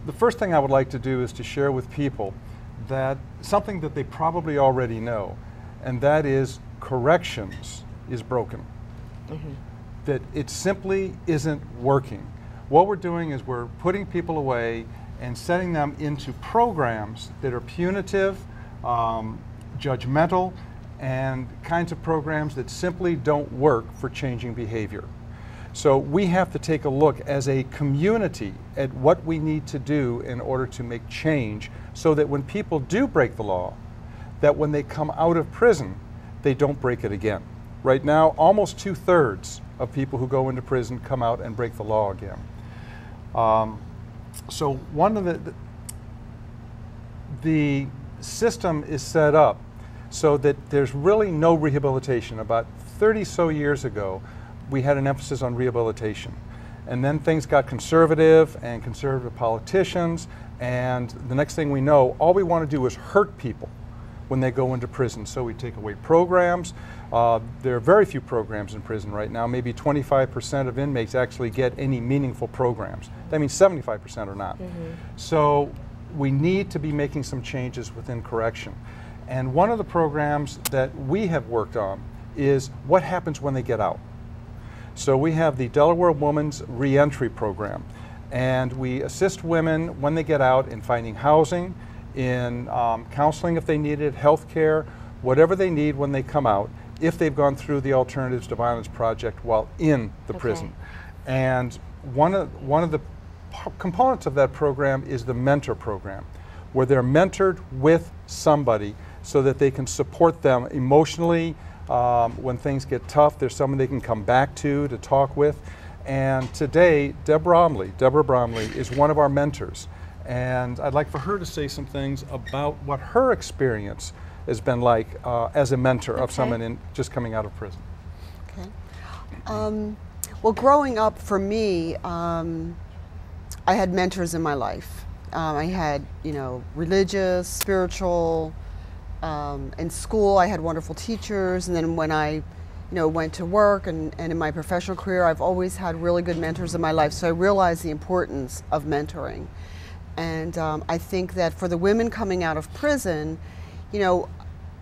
the first thing I would like to do is to share with people that something that they probably already know, and that is corrections is broken. That it simply isn't working. What we're doing is we're putting people away and setting them into programs that are punitive, judgmental, and kinds of programs that simply don't work for changing behavior. So we have to take a look as a community at what we need to do in order to make change so that when people do break the law, that when they come out of prison, they don't break it again. Right now, almost 2/3 of people who go into prison come out and break the law again. So one of the system is set up so that there's really no rehabilitation. About 30 so years ago, we had an emphasis on rehabilitation. And then things got conservative and conservative politicians, and the next thing we know, all we want to do is hurt people when they go into prison. So we take away programs. There are very few programs in prison right now. Maybe 25% of inmates actually get any meaningful programs. That means 75% are not. So we need to be making some changes within correction. And one of the programs that we have worked on is what happens when they get out. So we have the Delaware Women's Reentry Program, and we assist women when they get out in finding housing, in counseling if they need it, health care, whatever they need when they come out, if they've gone through the Alternatives to Violence project while in the prison. And one of the components of that program is the mentor program, where they're mentored with somebody so that they can support them emotionally. When things get tough, there's someone they can come back to talk with. And today, Deborah Bromley is one of our mentors. And I'd like for her to say some things about what her experience has been like as a mentor of someone just coming out of prison. Well, growing up for me, I had mentors in my life. I had, religious, spiritual. In school, I had wonderful teachers, and then when I, went to work and in my professional career, I've always had really good mentors in my life. So I realized the importance of mentoring. And I think that for the women coming out of prison,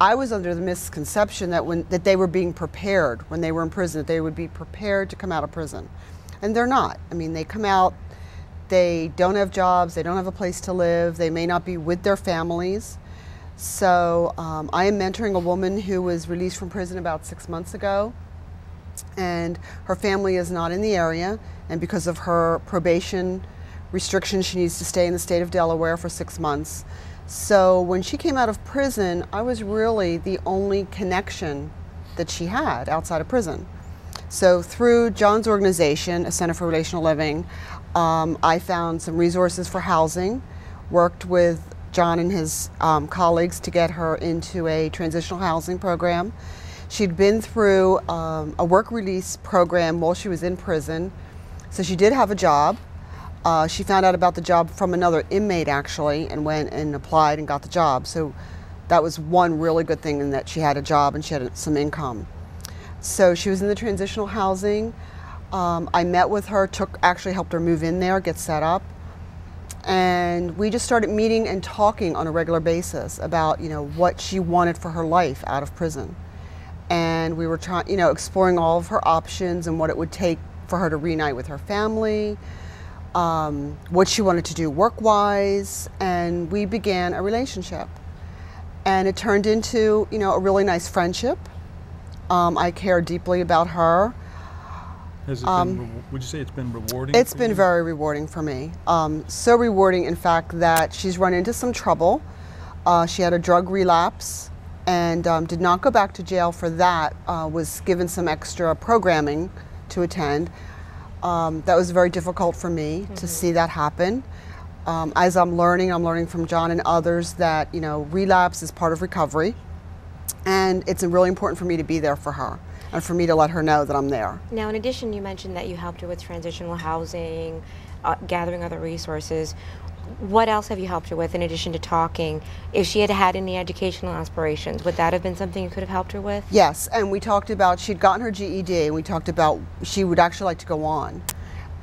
I was under the misconception that they were being prepared when they were in prison, that they would be prepared to come out of prison. And they're not. I mean, they come out, they don't have jobs, they don't have a place to live, they may not be with their families. So I am mentoring a woman who was released from prison about 6 months ago, and her family is not in the area, and because of her probation restrictions, she needs to stay in the state of Delaware for 6 months. So when she came out of prison, I was really the only connection that she had outside of prison. So through John's organization, a Center for Relational Living, I found some resources for housing, worked with John and his colleagues to get her into a transitional housing program. She'd been through a work release program while she was in prison, so she did have a job. She found out about the job from another inmate actually, and went and applied and got the job. So that was one really good thing, in that she had a job and she had some income. So she was in the transitional housing. I met with her, actually helped her move in there, get set up. And we just started meeting and talking on a regular basis about, what she wanted for her life out of prison. And we were trying, exploring all of her options and what it would take for her to reunite with her family, what she wanted to do work-wise, and we began a relationship. And it turned into, a really nice friendship. I care deeply about her. Has it been, would you say it's been rewarding? It's been very rewarding for me. So rewarding, in fact, that she's run into some trouble. She had a drug relapse and did not go back to jail for that, was given some extra programming to attend. That was very difficult for me to see that happen. As I'm learning from John and others that, relapse is part of recovery. And it's really important for me to be there for her, and for me to let her know that I'm there. Now, in addition, you mentioned that you helped her with transitional housing, gathering other resources. What else have you helped her with in addition to talking? If she had had any educational aspirations, would that have been something you could have helped her with? Yes, and we talked about, she'd gotten her GED, and we talked about she would actually like to go on.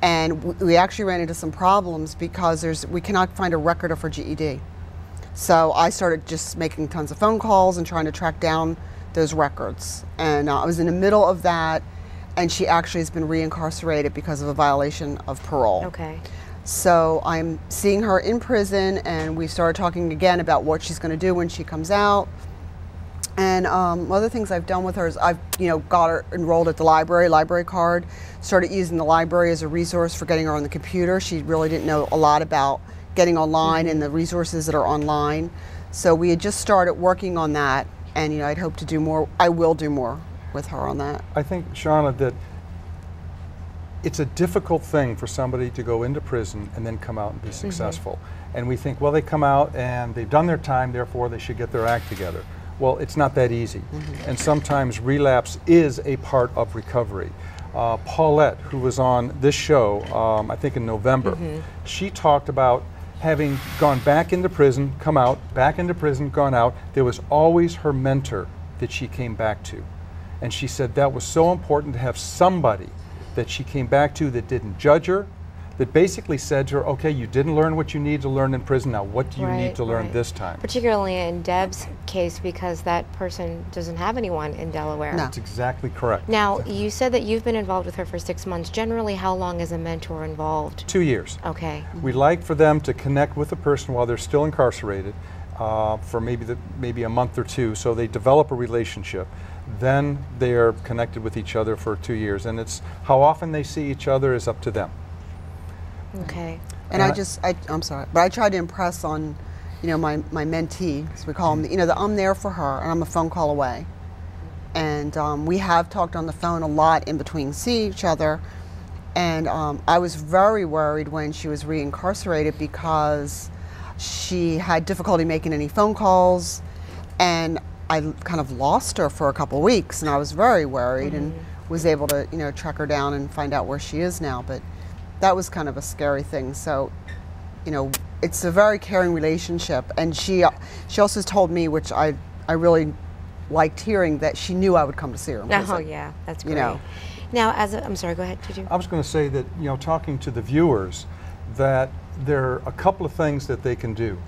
And we actually ran into some problems because we cannot find a record of her GED. So I started just making tons of phone calls and trying to track down those records. And I was in the middle of that, and she actually has been reincarcerated because of a violation of parole. Okay. So I'm seeing her in prison, and we started talking again about what she's going to do when she comes out. And other things I've done with her is I've got her enrolled at the library card, started using the library as a resource for getting her on the computer. She really didn't know a lot about getting online and the resources that are online. So we had just started working on that, and I'd hope to do more. I will do more with her on that. I think, Shauna, that it's a difficult thing for somebody to go into prison and then come out and be successful. And we think, well, they come out and they've done their time, therefore they should get their act together. Well, it's not that easy. And sometimes relapse is a part of recovery. Paulette, who was on this show, I think in November, she talked about having gone back into prison, come out, back into prison, gone out. There was always her mentor that she came back to. And she said that was so important to have somebody that she came back to that didn't judge her, that basically said to her, okay, you didn't learn what you need to learn in prison, now what do you need to learn this time? Particularly in Deb's case, because that person doesn't have anyone in Delaware. No. That's exactly correct. Now, you said that you've been involved with her for 6 months. Generally, how long is a mentor involved? 2 years. Okay. We like for them to connect with the person while they're still incarcerated for maybe a month or two, so they develop a relationship. Then they are connected with each other for 2 years, and it's how often they see each other is up to them. Okay. And I'm sorry, but I tried to impress on, my mentee, as we call him, that I'm there for her and I'm a phone call away. And we have talked on the phone a lot in between seeing each other. And I was very worried when she was reincarcerated because she had difficulty making any phone calls, and I kind of lost her for a couple of weeks, and I was very worried and was able to, track her down and find out where she is now. But that was kind of a scary thing. So, it's a very caring relationship. And she also told me, which I really liked hearing, that she knew I would come to see her in prison. Oh, yeah, that's great. Now, I'm sorry, go ahead, did you? I was going to say that, talking to the viewers, that there are a couple of things that they can do.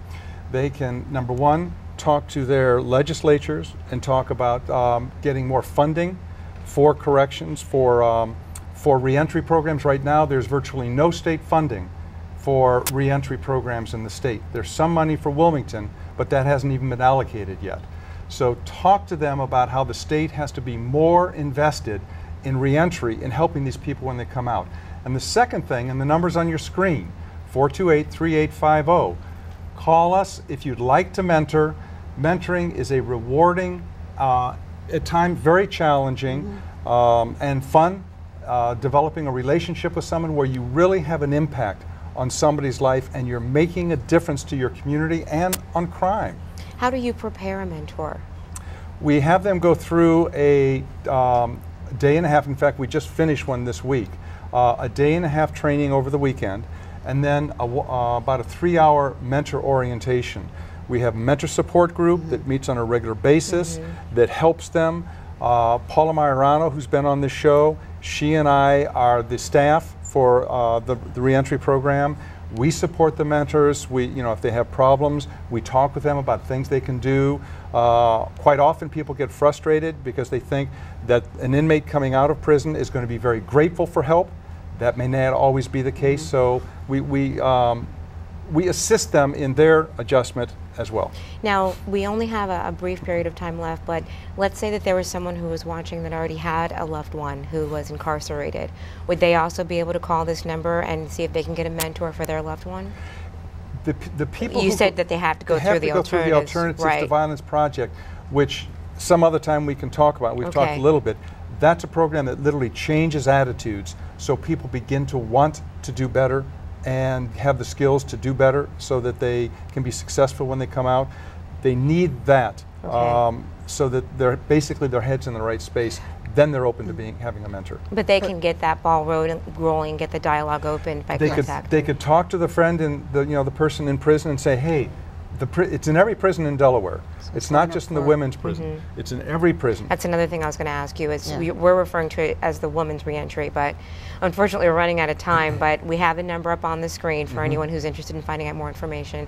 They can, number one, talk to their legislatures and talk about getting more funding for corrections, for reentry programs. Right now, there's virtually no state funding for reentry programs in the state. There's some money for Wilmington, but that hasn't even been allocated yet. So talk to them about how the state has to be more invested in reentry in helping these people when they come out. And the second thing, and the number's on your screen, 428-3850. Call us if you'd like to mentor. Mentoring is a rewarding, at times very challenging and fun. Developing a relationship with someone where you really have an impact on somebody's life and you're making a difference to your community and on crime. How do you prepare a mentor? We have them go through a day and a half. In fact, we just finished one this week. A day and a half training over the weekend, and then about a 3-hour mentor orientation. We have a mentor support group that meets on a regular basis that helps them. Paula Majorano, who's been on this show, she and I are the staff for the reentry program. We support the mentors. If they have problems, we talk with them about things they can do. Quite often people get frustrated because they think that an inmate coming out of prison is going to be very grateful for help. That may not always be the case, so we assist them in their adjustment as well. Now, we only have a brief period of time left, but let's say that there was someone who was watching that already had a loved one who was incarcerated. Would they also be able to call this number and see if they can get a mentor for their loved one? The people you said that they have to go through the alternatives to Violence Project, which some other time we can talk about. We've talked a little bit. That's a program that literally changes attitudes so people begin to want to do better and have the skills to do better so that they can be successful when they come out. They need that so that they're basically their head's in the right space. Then they're open to having a mentor. But they can get that ball rolling, get the dialogue open by contact. They could talk to the friend and the person in prison and say, hey, It's in every prison in Delaware. It's sign not up just in the for it. women's prison. It's in every prison. That's another thing I was going to ask you is Yeah. we're referring to it as the women's reentry, but unfortunately we're running out of time, but we have the number up on the screen for anyone who's interested in finding out more information.